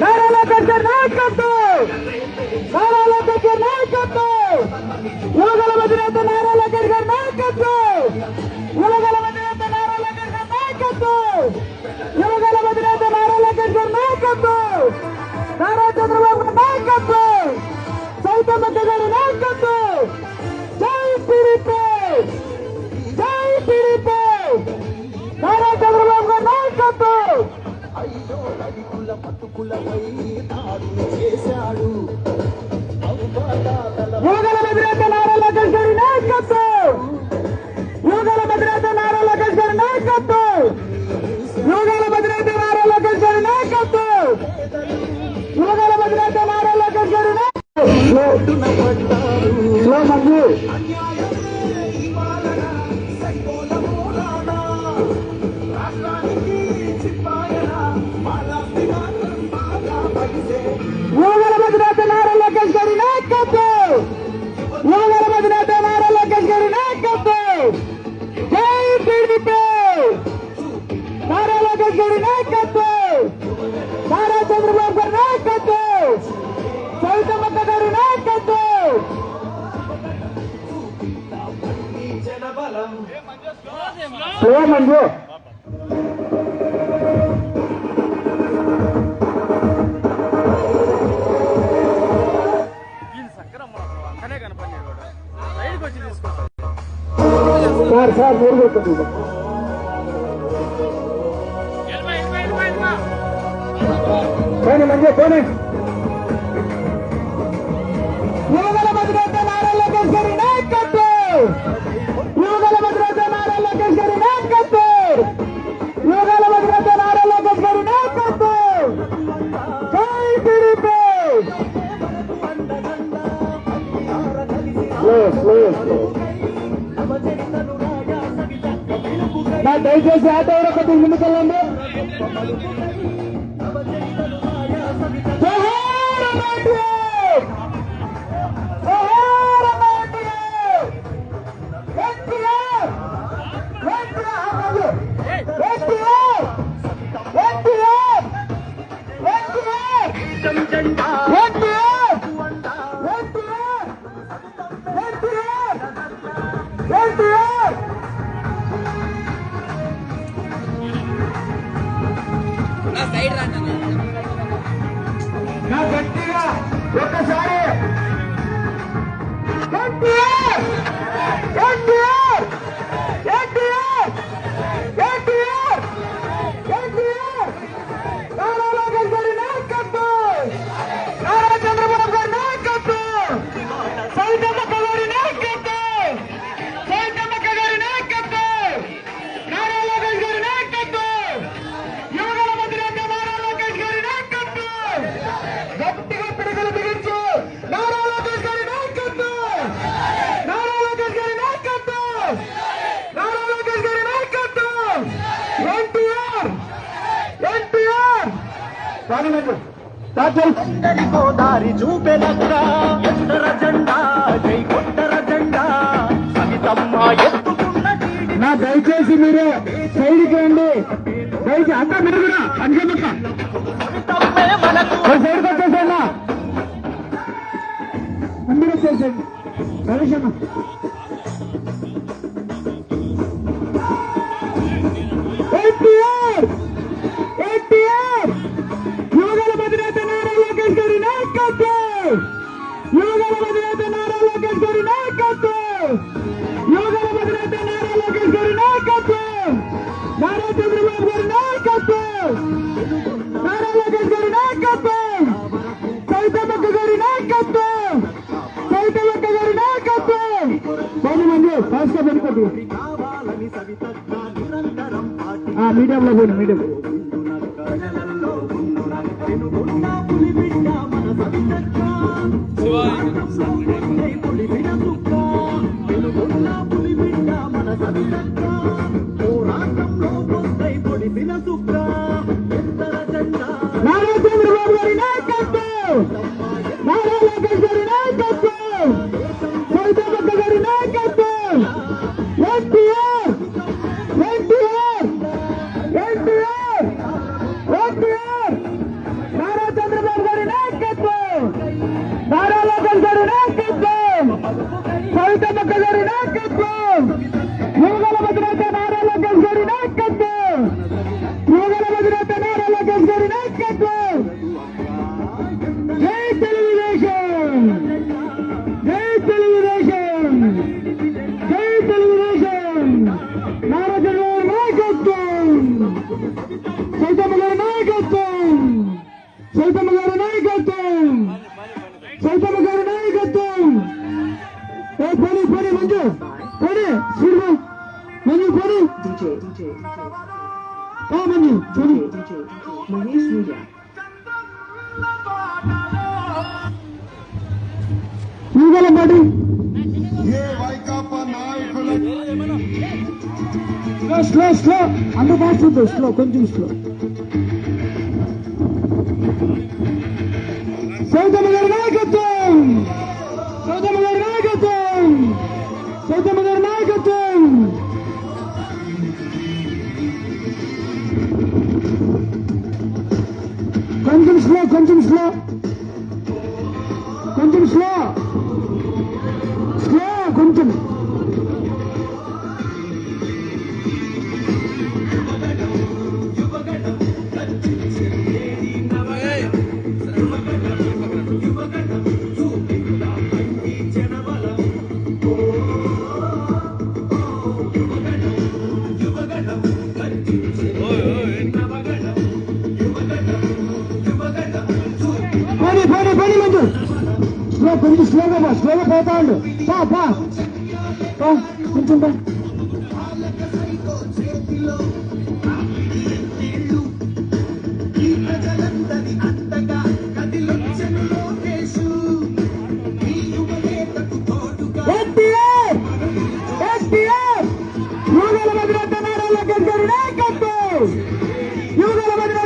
నారా లోకేష్ గారి నాయకత్వం, నారా లోకేష్ గారి నాయకత్వం, యువగల అధినేత నారా లోకేష్ గారి నాయకత్వం, యువగల అధినేత నారా లోకేష్ గారి నాయకత్వం, యువగల అధినేత నారా లోకేష్ గారి నాయకత్వం, నారా చంద్రబాబు గారి నాయకత్వం, సైతమ్మక్క గారి నాయకత్వం. జై టీడీపీ, జై టీడీపీ, నారా చంద్రబాబు గారి నాయకత్వం. యువగల అధినేత నారా లోకేష్ గారి నాయకత్వం, యువగల అధినేత నారా లోకేష్ గారి నాయకత్వం, యువగల అధినేత నారా లోకేష్ గారి నాయకత్వం, యువగల అధినేత నారా లోకేష్ గారి నాయకత్వం. యువగల అధినేత నారా లోకేష్ గారి నాయకత్వం, యువగల అధినేత నారా లోకేష్ గారి నాయకత్వం. జై టీడీపీ, నారా లోకేష్ గారి నాయకత్వం, నారా చంద్రబాబు గారి నాయకత్వం, సైతమ్మక్క గారి నాయకత్వం. మంజు సార్ సార్ మూడు పోనీ మంచి పోనీ. యువగల అధినేత నారా లోకేష్ గారి నాయకత్వం, యువగల అధినేత నారా లోకేష్ గారి నాయకత్వం, యువగల అధినేత నారా లోకేష్ గారి నాయకత్వం. జై టీడీపీ. దయచేసి ఆటో ఒకటి ముందుకెళ్ళండి. నా గట్టిగా ఒక్కసారి నారా లోకేష్ గారి నాయకత్వం, నారా చంద్రబాబు గారి నాయకత్వం, సైతమ్మక్క గారి నాయకత్వం, సైతమ్మక్క గారి నాయకత్వం, నారా లోకేష్ గారి నాయకత్వం, యువగల అధినేత నారా లోకేష్ గారి నాయకత్వం. గట్టిగా పిడుగులు బిగించు. నారా లోకేష్ గారి నాయకత్వం, నారా లోకేష్ గారి నాయకత్వం, నారా లోకేష్ గారి నాయకత్వం. ఎన్టీఆర్, ఎన్టీఆర్ గోదారి చూపెలక్క ఎత్తర జెండా, జై కొట్టర జెండా, సవితమ్మ ఎత్తుకున్న. నా దయచేసి మీరు సైడ్కి రండి. దయచేసి అక్క మీరు కూడా అంజమ్మక్క సైడ్కి వచ్చేసా అందరూ వచ్చేసండి. రమేశమ్మ ఎన్టీఆర్, ఎన్టీఆర్, యువగల అధినేత నారా లోకేష్ గారి నాయకత్వం, యువగల అధినేత నారా లోకేష్ గారి నాయకత్వం, యువగల అధినేత నారా లోకేష్ గారి నాయకత్వం, నారా చంద్రబాబు గారి నాయకత్వం, నారా లోకేష్ గారి నాయకత్వం, సైతమ్మక్క గారి నాయకత్వం, సైతమ్మక్క గారి నాయకత్వం. 10 మంది ఫాస్ట్ గా పెట్టుకోండి. మీడియంలో పోయిన మీడియం నారా చంద్రబాబు గారి నాయకత్వం, నారా లోకేష్ గారి నాయకత్వం, సైతమ్మక్క గారి నాయకత్వం. ఎన్టీఆర్, ఎన్టీఆర్, ఎన్టీఆర్, ఎన్టీఆర్, నాయకత్వం జై తెలుగుదేశం జై తెలుగుదేశం జై తెలుగుదేశం నారా చంద్రబాబు నాయకత్వం సైతమ్మ గారి నాయకత్వం సైతమ్మ గారి నాయకత్వం సైతమ్మ గారి నాయకత్వం పని పని మంజు పని సినిమా మంజు పని మంజు పని Mahesh Media. యువగల పాటి ఏ వైకాపా నాయకుల స్లో స్లో అంత ఫాస్ట్ ఉంటుంది స్లో కొంచెం స్లో సౌతమ్మ గారి నాయకత్వం సౌతమ్మ గారి నాయకత్వం సౌతమ్మ గారి నాయకత్వం కొంచెం స్లో కొంచెం స్లో కొంచెం స్లో స్లో కొంచెం పని మంచు స్లో కొంచెం స్లోగా పోతా ఉండు పా కొంచెం పా యువగల భద్రత నారా లోకేష్ గారి నాయకత్వం యువగల భద్రత